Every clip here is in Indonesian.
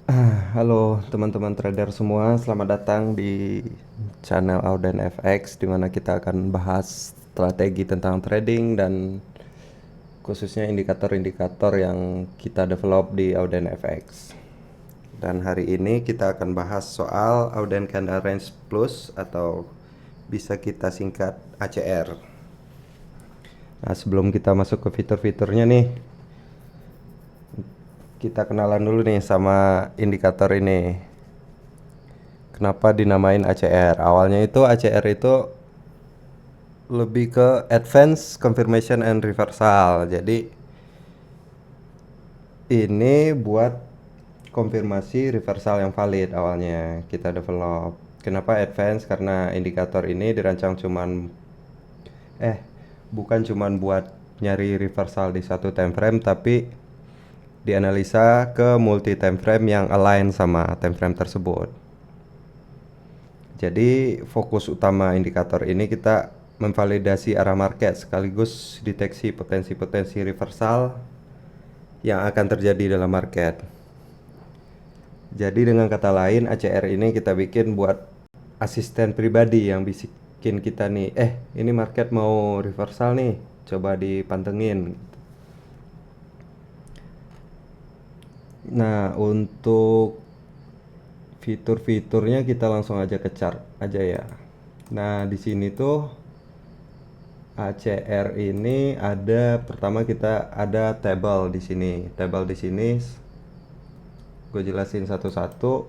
Halo teman-teman trader semua, selamat datang di channel Auden FX di mana kita akan bahas strategi tentang trading dan khususnya indikator-indikator yang kita develop di Auden FX. Dan hari ini kita akan bahas soal Auden Candle Range Plus atau bisa kita singkat ACR. Nah, sebelum kita masuk ke fitur-fiturnya nih, kita kenalan dulu nih sama indikator ini. Kenapa dinamain ACR? Awalnya itu ACR itu lebih ke Advanced Confirmation and Reversal. Jadi ini buat konfirmasi reversal yang valid awalnya kita develop. Kenapa advance? Karena indikator ini dirancang bukan cuman buat nyari reversal di satu time frame, tapi dianalisa ke multi time frame yang align sama time frame tersebut. Jadi fokus utama indikator ini kita memvalidasi arah market sekaligus deteksi potensi-potensi reversal yang akan terjadi dalam market. Jadi dengan kata lain ACR ini kita bikin buat asisten pribadi yang bisikin kita nih, ini market mau reversal nih, coba dipantengin. Nah, untuk fitur-fiturnya kita langsung aja ke chart aja ya. Nah, di sini tuh ACR ini ada, pertama kita ada table di sini. Table di sini gue jelasin satu-satu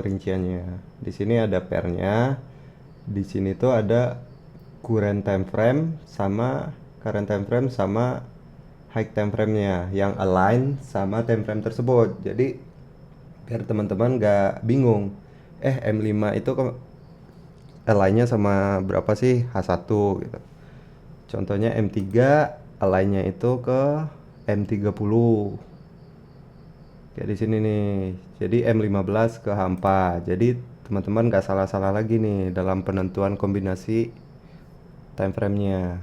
rinciannya. Di sini ada pairnya. Di sini tuh ada current time frame sama high time frame-nya yang align sama time frame tersebut. Jadi biar teman-teman gak bingung. M5 itu align-nya sama berapa sih H1 gitu. Contohnya M3 align-nya itu ke M30. Kayak di sini nih. Jadi M15 ke H4. Jadi teman-teman gak salah-salah lagi nih dalam penentuan kombinasi time frame-nya.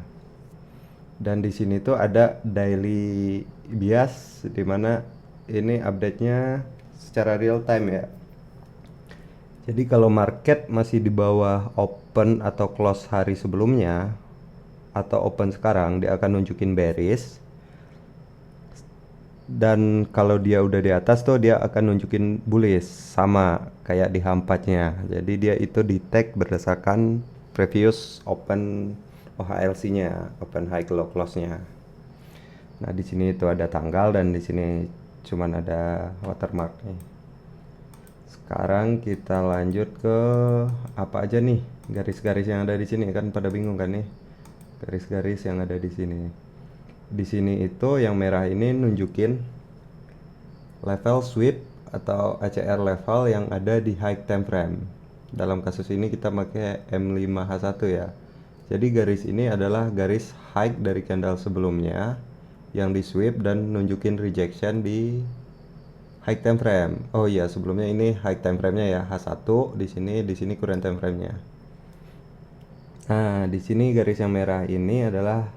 Dan di sini tuh ada daily bias di mana ini update-nya secara real time ya. Jadi kalau market masih di bawah open atau close hari sebelumnya atau open sekarang, dia akan nunjukin bearish. Dan kalau dia udah di atas tuh dia akan nunjukin bullish sama kayak di H4-nya. Jadi dia itu di tag berdasarkan previous open OHLC-nya, open high low close-nya. Nah, di sini itu ada tanggal dan di sini cuman ada watermark nih. Sekarang kita lanjut ke apa aja nih garis-garis yang ada di sini, kan pada bingung kan nih garis-garis yang ada di sini. Di sini itu yang merah ini nunjukin level sweep atau ACR level yang ada di high time frame. Dalam kasus ini kita pakai M5H1 ya. Jadi garis ini adalah garis high dari candle sebelumnya yang di sweep dan nunjukin rejection di high time frame. Oh iya, sebelumnya ini high time frame-nya ya, H1 di sini current time frame-nya. Nah, di sini garis yang merah ini adalah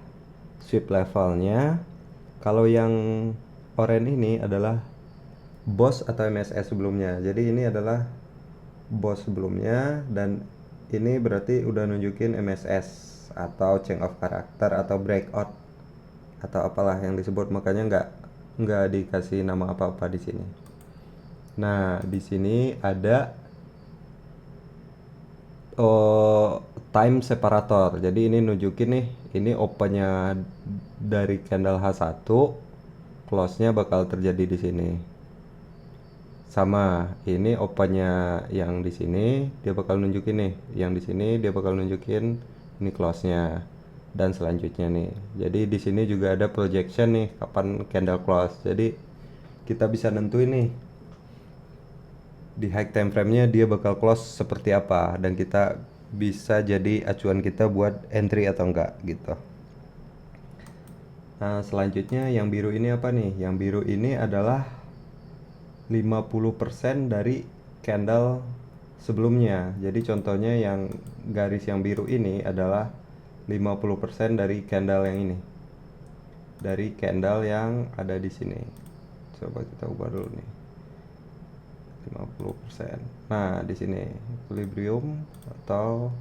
sweep levelnya. Kalau yang oranye ini adalah boss atau MSS sebelumnya. Jadi ini adalah boss sebelumnya dan ini berarti udah nunjukin MSS atau change of character atau breakout atau apalah yang disebut, makanya nggak dikasih nama apa-apa di sini. Nah, di sini ada time separator. Jadi ini nunjukin nih, ini opennya dari candle H1, close-nya bakal terjadi di sini. Sama, ini opennya yang di sini dia bakal nunjukin nih, yang di sini dia bakal nunjukin ini close-nya dan selanjutnya nih. Jadi di sini juga ada projection nih kapan candle close. Jadi kita bisa nentuin nih di high time frame-nya dia bakal close seperti apa dan kita bisa jadi acuan kita buat entry atau enggak gitu. Nah, selanjutnya yang biru ini apa nih? Yang biru ini adalah 50% dari candle sebelumnya. Jadi contohnya yang garis yang biru ini adalah 50% dari candle yang ini. Dari candle yang ada di sini. Coba kita ubah dulu nih. 50%. Nah, di sini equilibrium atau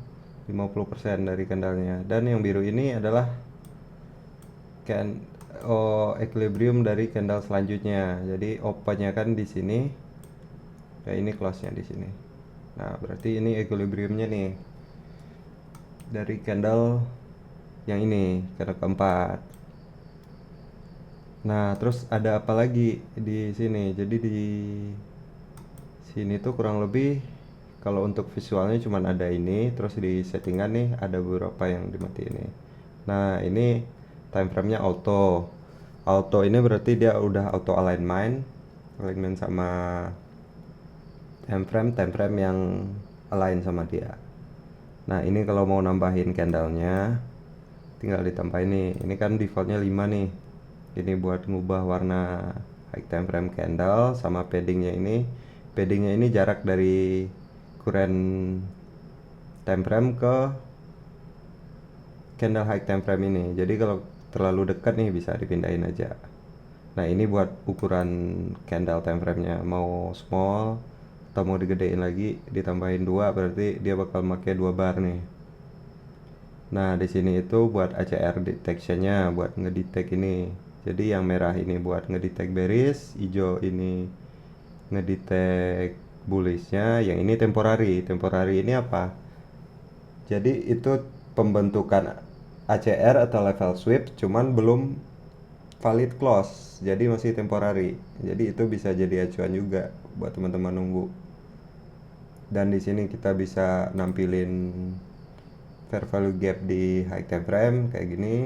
50% dari kendalnya. Dan yang biru ini adalah equilibrium dari candle selanjutnya. Jadi opennya kan di sini. Ya ini close-nya di sini. Nah, berarti ini equilibriumnya nih dari candle yang ini, candle keempat. Nah, terus ada apa lagi di sini? Jadi di sini tuh kurang lebih kalau untuk visualnya cuma ada ini, terus di settingan nih ada beberapa yang dimatiin nih. Nah, ini time frame-nya auto. Auto ini berarti dia udah auto alignment sama time frame yang align sama dia. Nah, ini kalau mau nambahin candlenya tinggal ditambahin nih. Ini kan defaultnya 5 nih. Ini buat ngubah warna high time frame candle sama paddingnya ini. Paddingnya ini jarak dari current time frame ke candle high time frame ini. Jadi kalau terlalu dekat nih bisa dipindahin aja. Nah, ini buat ukuran candle time frame-nya mau small atau mau digedein lagi ditambahin 2 berarti dia bakal pakai 2 bar nih. Nah, di sini itu buat ACR detection-nya buat ngedetect ini. Jadi yang merah ini buat ngedetect bearish, hijau ini ngedetect bullish-nya, yang ini temporary. Temporary ini apa? Jadi itu pembentukan ACR atau level sweep cuman belum valid close. Jadi masih temporary. Jadi itu bisa jadi acuan juga buat teman-teman nunggu. Dan di sini kita bisa nampilin fair value gap di high time frame kayak gini.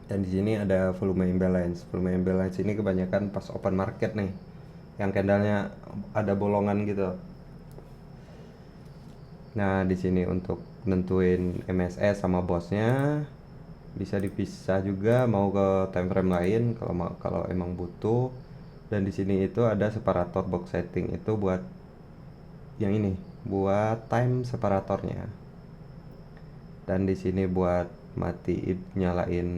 Dan di sini ada volume imbalance. Volume imbalance ini kebanyakan pas open market nih, yang candlenya ada bolongan gitu. Nah, di sini untuk nentuin MSS sama bosnya bisa dipisah juga mau ke time frame lain kalau emang butuh. Dan di sini itu ada separator box setting itu buat yang ini, buat time separatornya. Dan di sini buat matiin nyalain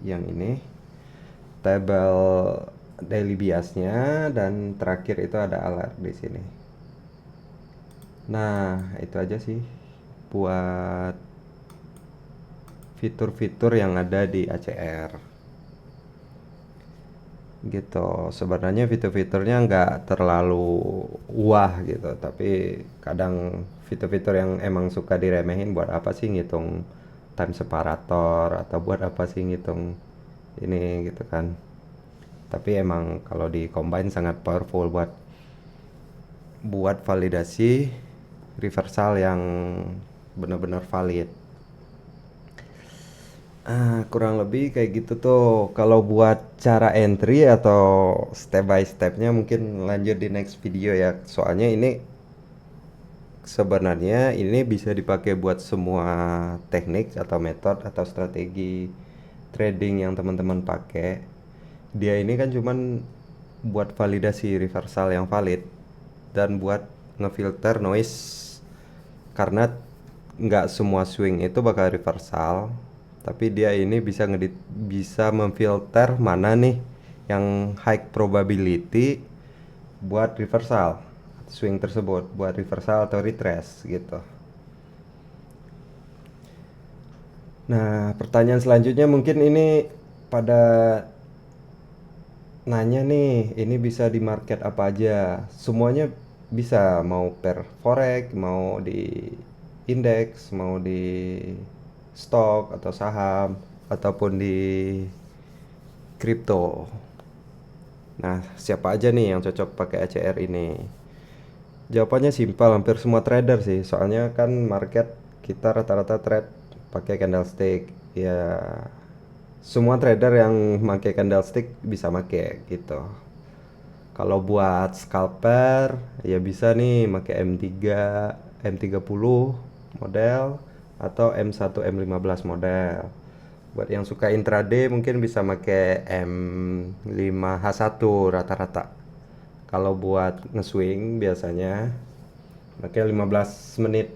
yang ini tabel daily biasnya, dan terakhir itu ada alert di sini. Nah, itu aja sih buat fitur-fitur yang ada di ACR gitu. Sebenarnya fitur-fiturnya nggak terlalu wah gitu, tapi kadang fitur-fitur yang emang suka diremehin, buat apa sih ngitung time separator atau buat apa sih ngitung ini gitu kan. Tapi emang kalau di combine sangat powerful buat validasi reversal yang benar-benar valid. Kurang lebih kayak gitu tuh. Kalau buat cara entry atau step by stepnya mungkin lanjut di next video ya. Soalnya ini sebenarnya ini bisa dipakai buat semua teknik atau metode atau strategi trading yang teman-teman pakai. Dia ini kan cuman buat validasi reversal yang valid dan buat ngefilter noise, karena nggak semua swing itu bakal reversal, tapi dia ini bisa memfilter mana nih yang high probability buat reversal swing tersebut, buat reversal atau retrace gitu. Nah, pertanyaan selanjutnya mungkin ini pada nanya nih, ini bisa di market apa aja? Semuanya bisa, mau per forex, mau di indeks, mau di stok atau saham, ataupun di kripto. Nah, siapa aja nih yang cocok pakai ACR ini? Jawabannya simpel, hampir semua trader sih. Soalnya kan market kita rata-rata trade pakai candlestick. Ya, semua trader yang pakai candlestick bisa pakai gitu. Kalau buat scalper ya bisa nih pakai M3, M30 model atau M1, M15 model. Buat yang suka intraday mungkin bisa pakai M5H1 rata-rata. Kalau buat nge-swing biasanya pakai 15 menit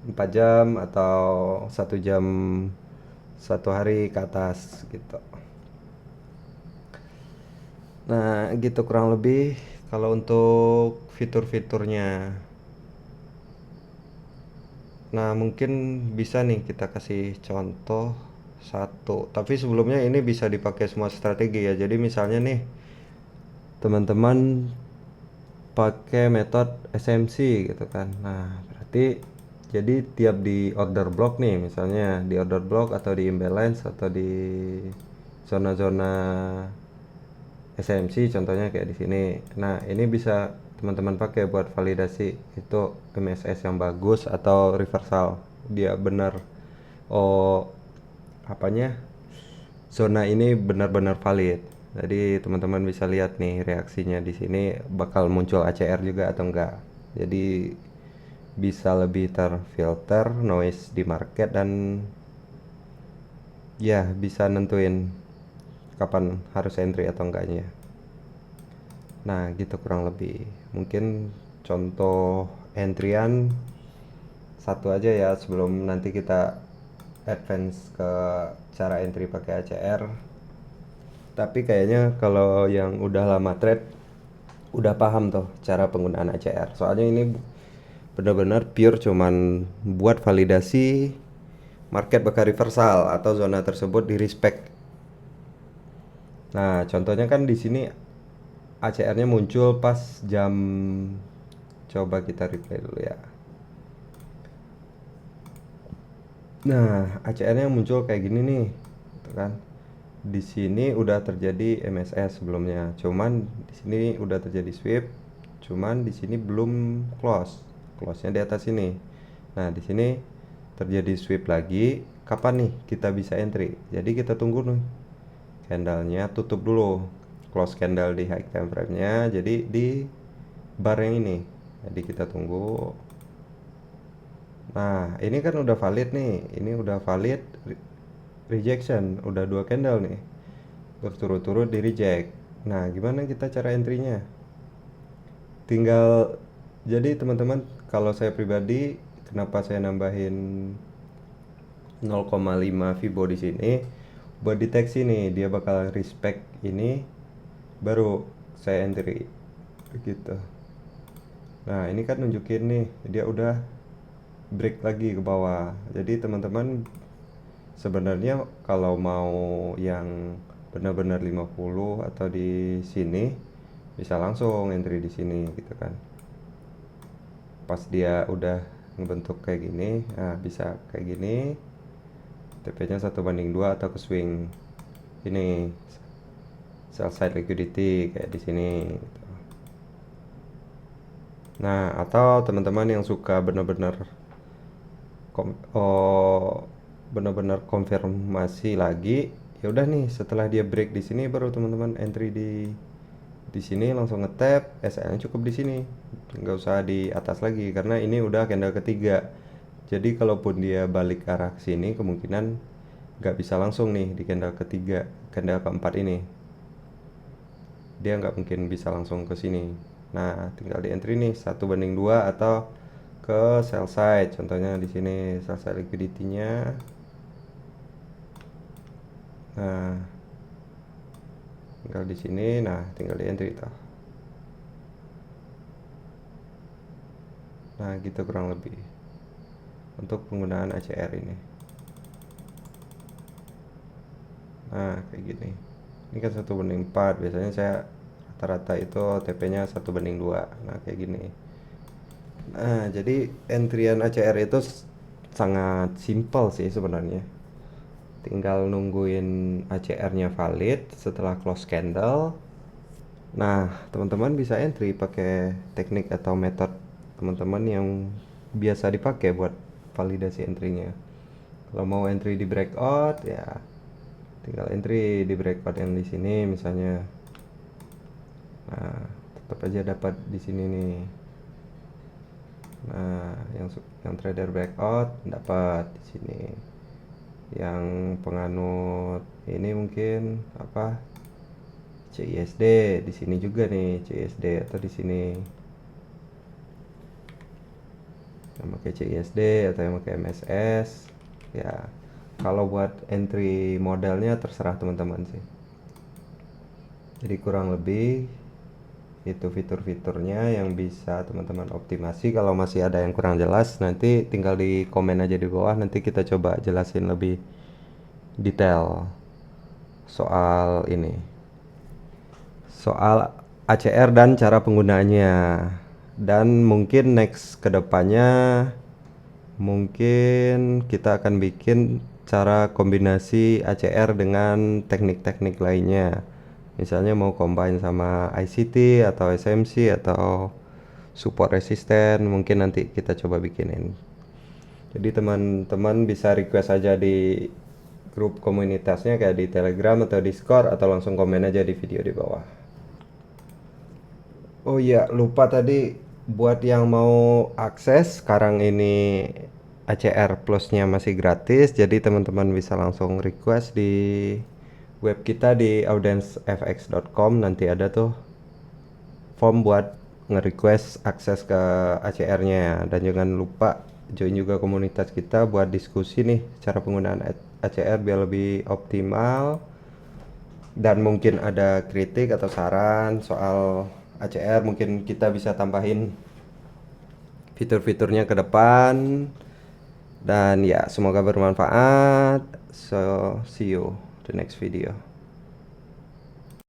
4 jam atau 1 jam 1 hari ke atas gitu. Nah, gitu kurang lebih. Kalau untuk fitur-fiturnya, nah mungkin bisa nih kita kasih contoh satu. Tapi sebelumnya ini bisa dipakai semua strategi ya. Jadi misalnya nih teman-teman pakai metode SMC gitu kan. Nah, berarti jadi tiap di order block nih, misalnya di order block atau di imbalance atau di zona-zona SMC contohnya kayak di sini. Nah, ini bisa teman-teman pakai buat validasi itu MSS yang bagus atau reversal. Dia benar, oh apanya? Zona ini benar-benar valid. Jadi teman-teman bisa lihat nih reaksinya di sini bakal muncul ACR juga atau enggak. Jadi bisa lebih terfilter noise di market dan ya bisa nentuin kapan harus entry atau enggaknya. Nah, gitu kurang lebih. Mungkin contoh entryan satu aja ya sebelum nanti kita advance ke cara entry pakai ACR. Tapi kayaknya kalau yang udah lama trade udah paham tuh cara penggunaan ACR. Soalnya ini benar-benar pure cuman buat validasi market bakal reversal atau zona tersebut di respect. Nah, contohnya kan di sini ACR-nya muncul pas jam, coba kita replay dulu ya. Nah, ACR-nya muncul kayak gini nih, gitu kan. Di sini udah terjadi MSS sebelumnya. Cuman di sini udah terjadi sweep, cuman di sini belum close. Close-nya di atas sini. Nah, di sini terjadi sweep lagi. Kapan nih kita bisa entry? Jadi kita tunggu nih. Candlenya tutup dulu. Close candle di high time frame-nya. Jadi di bar yang ini. Jadi kita tunggu. Nah, ini kan udah valid nih. Ini udah valid rejection, udah dua candle nih. Berturut-turut di reject. Nah, gimana kita cara entry-nya? Tinggal jadi teman-teman, kalau saya pribadi kenapa saya nambahin 0,5 Fibo di sini buat deteksi nih dia bakal respect ini baru saya entry gitu. Nah, ini kan nunjukin nih dia udah break lagi ke bawah. Jadi teman-teman sebenarnya kalau mau yang benar-benar 50 atau di sini bisa langsung entry di sini gitu kan. Pas dia udah ngebentuk kayak gini, nah bisa kayak gini. TP-nya 1:2 atau ke swing ini sell side liquidity kayak di sini gitu. Nah, atau teman-teman yang suka benar-benar benar-benar konfirmasi lagi, ya udah nih setelah dia break di sini baru teman-teman entry di sini langsung nge-tap SL-nya cukup di sini. Nggak usah di atas lagi karena ini udah candle ketiga. Jadi kalaupun dia balik arah sini kemungkinan nggak bisa langsung nih di candle ketiga, candle keempat ini. Dia nggak mungkin bisa langsung ke sini. Nah, tinggal di entry nih 1:2 atau ke sell side. Contohnya di sini sell side liquidity-nya. Nah, tinggal di sini. Nah, tinggal di entry toh. Nah, gitu kurang lebih untuk penggunaan ACR ini. Nah, kayak gini. Ini kan 1:4. Biasanya saya rata-rata itu TP-nya 1:2. Nah, kayak gini. Nah, jadi entryan ACR itu sangat simpel sih sebenarnya. Tinggal nungguin ACR-nya valid setelah close candle. Nah, teman-teman bisa entry pakai teknik atau metode teman-teman yang biasa dipakai buat validasi entry-nya. Kalau mau entry di breakout ya tinggal entry di breakout yang di sini misalnya. Nah, tetap aja dapat di sini nih. Nah, yang trader breakout dapat di sini. Yang penganut ini mungkin apa? CISD di sini juga nih, CISD atau di sini. Yang pakai CISD atau yang pakai MSS. Ya, kalau buat entry modelnya terserah teman-teman sih. Jadi kurang lebih Itu fitur-fiturnya yang bisa teman-teman optimasi. Kalau masih ada yang kurang jelas, nanti tinggal di komen aja di bawah, nanti kita coba jelasin lebih detail soal ini, soal ACR dan cara penggunaannya. Dan mungkin next kedepannya mungkin kita akan bikin cara kombinasi ACR dengan teknik-teknik lainnya. Misalnya mau combine sama ICT atau SMC atau support resisten, mungkin nanti kita coba bikinin. Jadi teman-teman bisa request aja di grup komunitasnya kayak di Telegram atau Discord, atau langsung komen aja di video di bawah. Oh iya, lupa tadi buat yang mau akses sekarang ini ACR Plusnya masih gratis, jadi teman-teman bisa langsung request di web kita di audiencefx.com. Nanti ada tuh form buat nge-request akses ke ACR-nya. Dan jangan lupa join juga komunitas kita buat diskusi nih cara penggunaan ACR biar lebih optimal. Dan mungkin ada kritik atau saran soal ACR, mungkin kita bisa tambahin fitur-fiturnya ke depan. Dan ya, semoga bermanfaat. So, see you the next video.